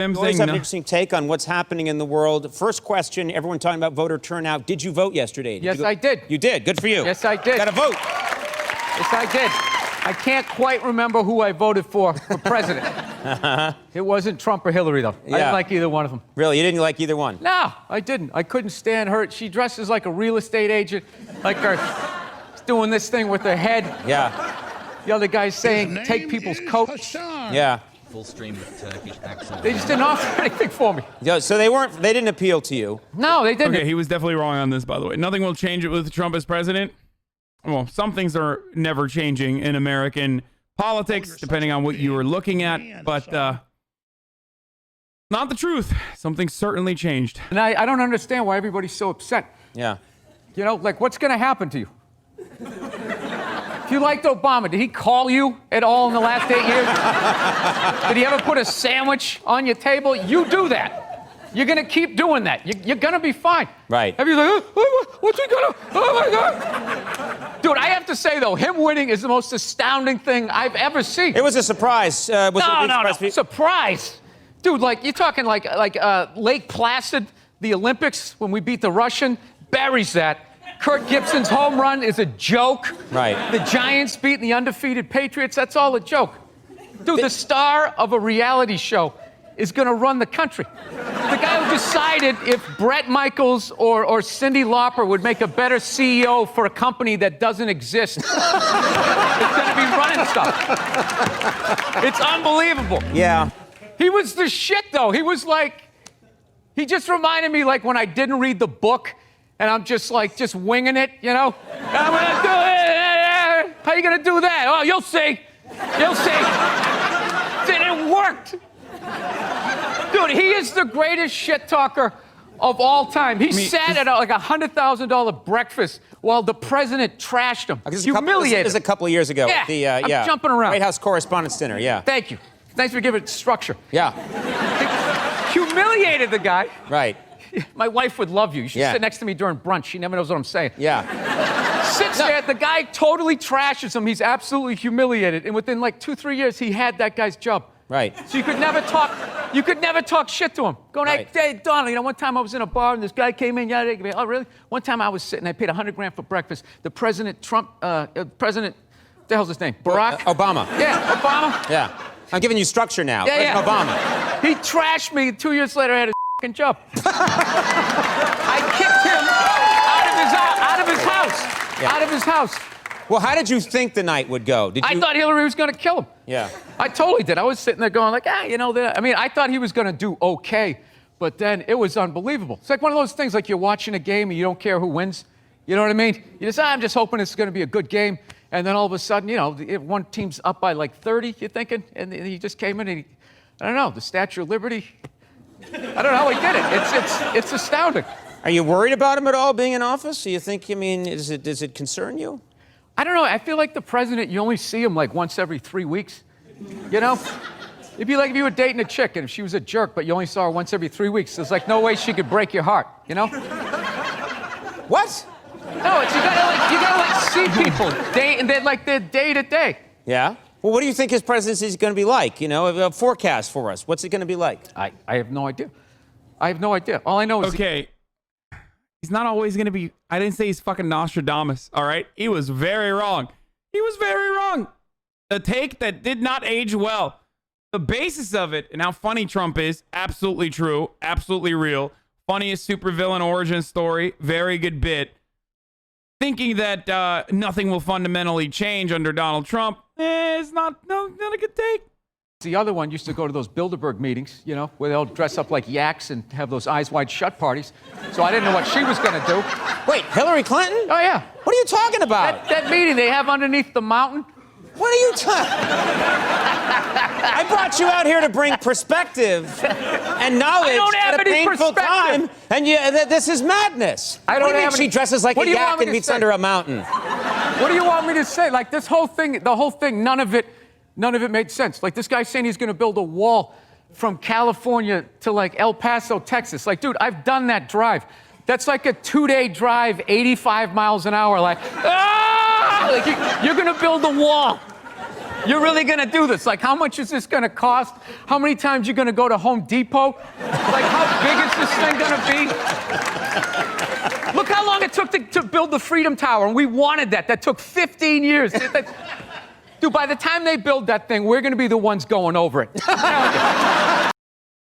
You always have an interesting take on what's happening in the world. First question, everyone talking about voter turnout. Did you vote yesterday? Yes, I did. You did. Good for you. Yes, I did. Got to vote. Yes, I did. I can't quite remember who I voted for president. It wasn't Trump or Hillary, though. Yeah. I didn't like either one of them. Really? You didn't like either one? No, I didn't. I couldn't stand her. She dresses like a real estate agent, like her doing this thing with her head. Yeah. The other guy's saying, take people's coats. Hassan. Yeah. Full stream of Turkish accent. They just didn't offer anything for me. Yeah, so they didn't appeal to you. No, they didn't. Okay, he was definitely wrong on this, by the way. Nothing will change it with Trump as president. Well, some things are never changing in American politics, depending on what you are looking at, but not the truth. Something certainly changed. And I don't understand why everybody's so upset. Yeah. You know, like, what's going to happen to you? If you liked Obama, did he call you at all in the last 8 years? Did he ever put a sandwich on your table? You do that. You're going to keep doing that. You're going to be fine. Right. Everybody's like, oh, what's he going to, oh my God. Dude, I have to say, though, him winning is the most astounding thing I've ever seen. It was a surprise. No. Surprise. Dude, like, you're talking like Lake Placid, the Olympics, when we beat the Russian, buries that. Kirk Gibson's home run is a joke. Right. The Giants beating the undefeated Patriots, that's all a joke. Dude, the star of a reality show is going to run the country. The guy who decided if Bret Michaels or Cyndi Lauper would make a better CEO for a company that doesn't exist is going to be running stuff. It's unbelievable. Yeah. He was the shit, though. He was like, he just reminded me like when I didn't read the book and I'm just winging it, you know? I'm gonna do it. How you gonna do that? Oh, you'll see. You'll see. It worked. Dude, he is the greatest shit talker of all time. He sat at like $100,000 breakfast while the president trashed him. Humiliated. This is a couple of years ago. Yeah, I'm jumping around. White House Correspondents' Dinner, yeah. Thank you. Thanks for giving it structure. Yeah. Humiliated the guy. Right. My wife would love you. You should sit next to me during brunch. She never knows what I'm saying. Yeah. Sits there, the guy totally trashes him. He's absolutely humiliated. And within like 2-3 years, he had that guy's job. Right. So you could never talk shit to him. Going, hey, Donald, you know, one time I was in a bar and this guy came in, oh, really? One time I was sitting, I paid $100,000 for breakfast. The President what the hell's his name? Barack? Obama. Yeah, Obama. Yeah. I'm giving you structure now. Yeah. Obama. He trashed me. 2 years later, I had a fucking job. I kicked him out of his house. Yeah. Out of his house. Well, how did you think the night would go? I thought Hillary was going to kill him. Yeah. I totally did. I was sitting there going like, you know, I thought he was going to do okay, but then it was unbelievable. It's like one of those things like you're watching a game and you don't care who wins. You know what I mean? You just, I'm just hoping it's going to be a good game. And then all of a sudden, you know, one team's up by like 30, you're thinking, and he just came in and I don't know, the Statue of Liberty. I don't know how he did it. It's astounding. Are you worried about him at all being in office? Do you think, does it concern you? I don't know. I feel like the president, you only see him like once every 3 weeks. You know? It'd be like if you were dating a chick and if she was a jerk, but you only saw her once every 3 weeks. There's like no way she could break your heart, you know? What? No, you gotta see people they're day to day. Yeah? Well, what do you think his presidency is going to be like? You know, a forecast for us. What's it going to be like? I have no idea. I have no idea. All I know is... Okay. He's not always going to be... I didn't say he's fucking Nostradamus, all right? He was very wrong. He was very wrong. The take that did not age well. The basis of it and how funny Trump is, absolutely true, absolutely real. Funniest supervillain origin story, very good bit. Thinking that nothing will fundamentally change under Donald Trump, it's not a good take. The other one used to go to those Bilderberg meetings, you know, where they'll dress up like yaks and have those eyes wide shut parties. So I didn't know what she was going to do. Wait, Hillary Clinton? Oh, yeah. What are you talking about? That meeting they have underneath the mountain. What are you talking? I brought you out here to bring perspective and knowledge at a painful time, and this is madness. I don't have she dresses like a yak and meets under a mountain. What do you want me to say? Like this whole thing, none of it made sense. Like this guy saying he's going to build a wall from California to like El Paso, Texas. Like, dude, I've done that drive. That's like a 2-day drive, 85 miles an hour. Like, like you're going to build a wall. You're really gonna do this? Like, how much is this gonna cost? How many times you gonna go to Home Depot? Like, how big is this thing gonna be? Look how long it took to build the Freedom Tower, and we wanted that. That took 15 years. Dude, by the time they build that thing, we're gonna be the ones going over it. I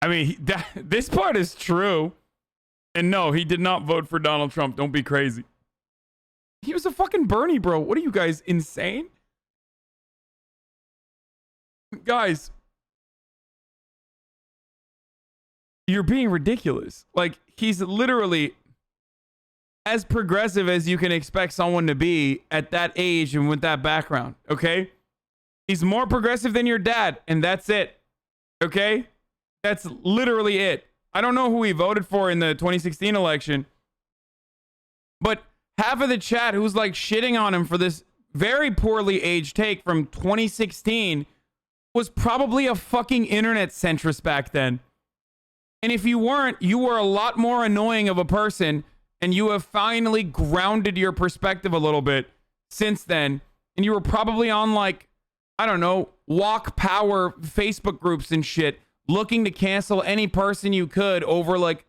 mean, this part is true. And no, he did not vote for Donald Trump. Don't be crazy. He was a fucking Bernie, bro. What are you guys, insane? Guys, you're being ridiculous. Like, he's literally as progressive as you can expect someone to be at that age and with that background, okay? He's more progressive than your dad, and that's it, okay? That's literally it. I don't know who he voted for in the 2016 election, but half of the chat who's like shitting on him for this very poorly aged take from 2016 was probably a fucking internet centrist back then. And if you weren't, you were a lot more annoying of a person, and you have finally grounded your perspective a little bit since then. And you were probably on, like, I don't know, Walk Power Facebook groups and shit, looking to cancel any person you could over like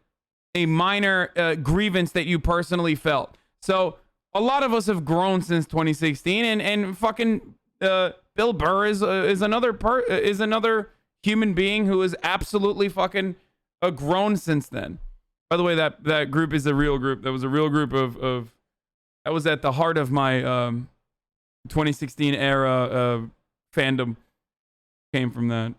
a minor grievance that you personally felt. So a lot of us have grown since 2016, and fucking Bill Burr is another human being who is absolutely fucking grown since then. By the way, that group is a real group. That was a real group of that was at the heart of my 2016 era fandom. Came from that.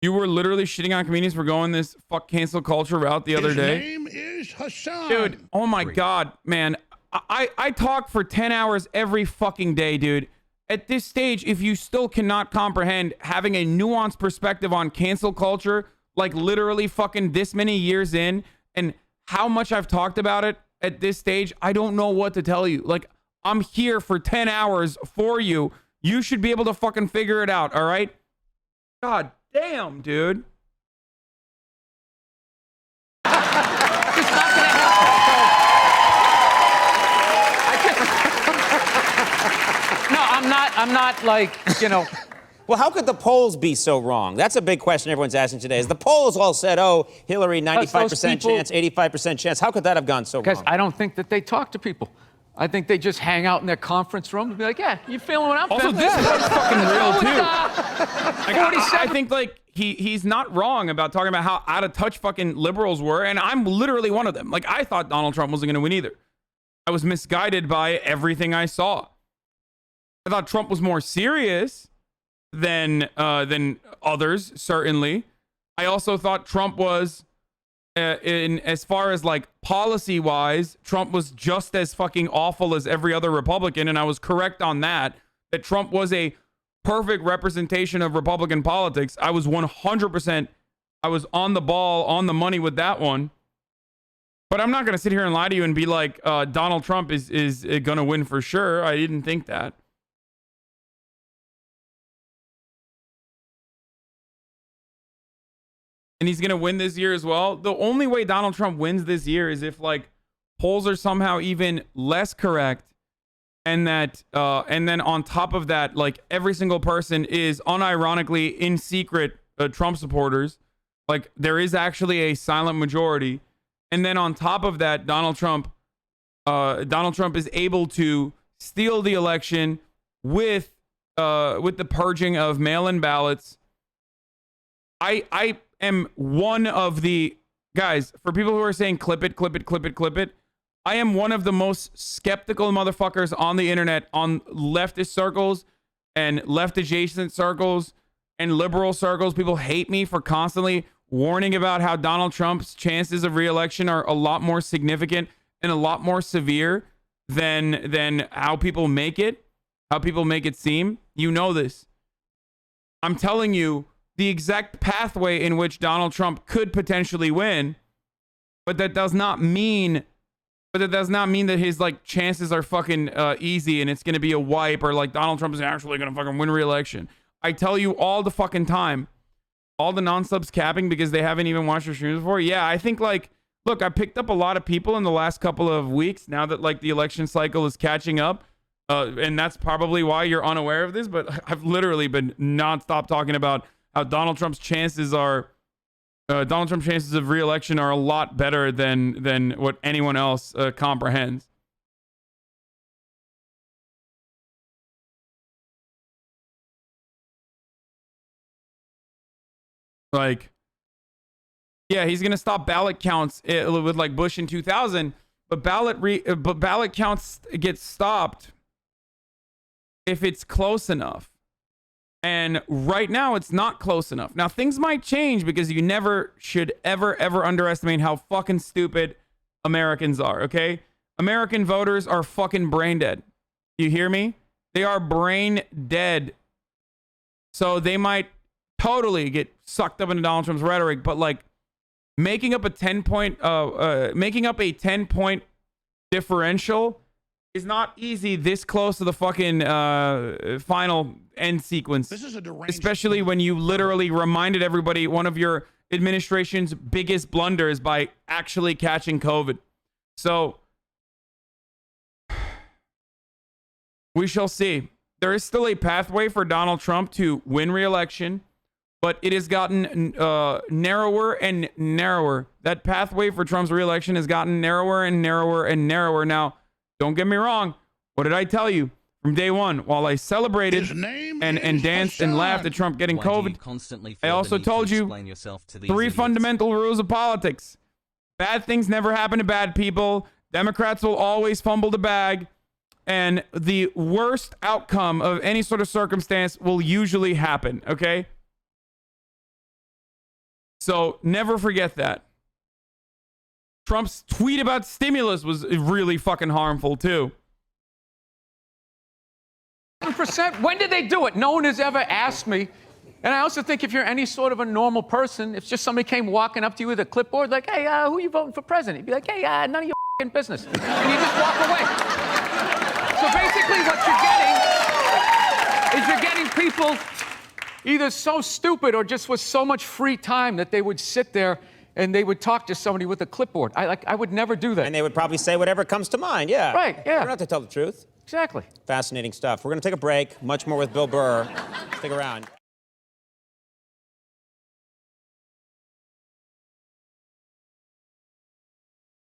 You were literally shitting on comedians for going this fuck cancel culture route the other day. His name is Hasan. Dude, oh my God, man. I talk for 10 hours every fucking day, dude. At this stage, if you still cannot comprehend having a nuanced perspective on cancel culture, like literally fucking this many years in, and how much I've talked about it at this stage, I don't know what to tell you. Like, I'm here for 10 hours for you. You should be able to fucking figure it out, all right? God damn, dude. It's not gonna happen. I'm not like, you know. Well, how could the polls be so wrong? That's a big question everyone's asking today. Is the polls all said, oh, Hillary 95% chance, 85% chance? How could that have gone so wrong? Because I don't think that they talk to people. I think they just hang out in their conference room and be like, yeah, you feeling what I'm also, feeling? this is fucking real, too. Like, I think, like, he's not wrong about talking about how out of touch fucking liberals were, and I'm literally one of them. Like, I thought Donald Trump wasn't going to win either. I was misguided by everything I saw. I thought Trump was more serious than others, certainly. I also thought Trump was, in as far as like policy wise, Trump was just as fucking awful as every other Republican, and I was correct on that. That Trump was a perfect representation of Republican politics. I was 100%. I was on the ball, on the money with that one. But I'm not gonna sit here and lie to you and be like, Donald Trump is gonna win for sure. I didn't think that. And he's going to win this year as well. The only way Donald Trump wins this year is if like polls are somehow even less correct, and that and then on top of that, like every single person is unironically in secret Trump supporters. Like there is actually a silent majority. And then on top of that, Donald Trump is able to steal the election with the purging of mail-in ballots. I am one of the guys, for people who are saying clip it. I am one of the most skeptical motherfuckers on the internet, on leftist circles and left adjacent circles and liberal circles. People hate me for constantly warning about how Donald Trump's chances of re-election are a lot more significant and a lot more severe than how people make it seem. You know this. I'm telling you the exact pathway in which Donald Trump could potentially win, but that does not mean that his like chances are fucking easy and it's going to be a wipe, or like Donald Trump is actually going to fucking win re-election. I tell you all the fucking time, all the non-subs capping because they haven't even watched your streams before. Yeah, I think like, look, I picked up a lot of people in the last couple of weeks now that like the election cycle is catching up. And that's probably why you're unaware of this, but I've literally been nonstop talking about how Donald Trump's chances of re-election are a lot better than what anyone else comprehends. Like, yeah, he's gonna stop ballot counts with like Bush in 2000, but ballot counts get stopped if it's close enough. And right now, it's not close enough. Now, things might change because you never should ever underestimate how fucking stupid Americans are, okay? American voters are fucking brain dead. You hear me? They are brain dead. So they might totally get sucked up into Donald Trump's rhetoric, but like making up a 10-point differential is not easy this close to the fucking final end sequence. This is a deranged, especially when you literally reminded everybody one of your administration's biggest blunders by actually catching COVID. So we shall see. There is still a pathway for Donald Trump to win re-election, but it has gotten narrower and narrower. That pathway for Trump's re-election has gotten narrower and narrower and narrower. Now, don't get me wrong. What did I tell you from day one? While I celebrated and danced and laughed at Trump getting COVID, I also told you 3 fundamental rules of politics. Bad things never happen to bad people. Democrats will always fumble the bag. And the worst outcome of any sort of circumstance will usually happen, okay? So never forget that. Trump's tweet about stimulus was really fucking harmful, too. 100%. When did they do it? No one has ever asked me. And I also think if you're any sort of a normal person, if just somebody came walking up to you with a clipboard, like, hey, who are you voting for president? You'd be like, hey, none of your fucking business. And you just walk away. So basically what you're getting people either so stupid or just with so much free time that they would sit there and they would talk to somebody with a clipboard. I would never do that. And they would probably say whatever comes to mind, yeah. Right, yeah. You don't have to tell the truth. Exactly. Fascinating stuff. We're going to take a break. Much more with Bill Burr. Stick around.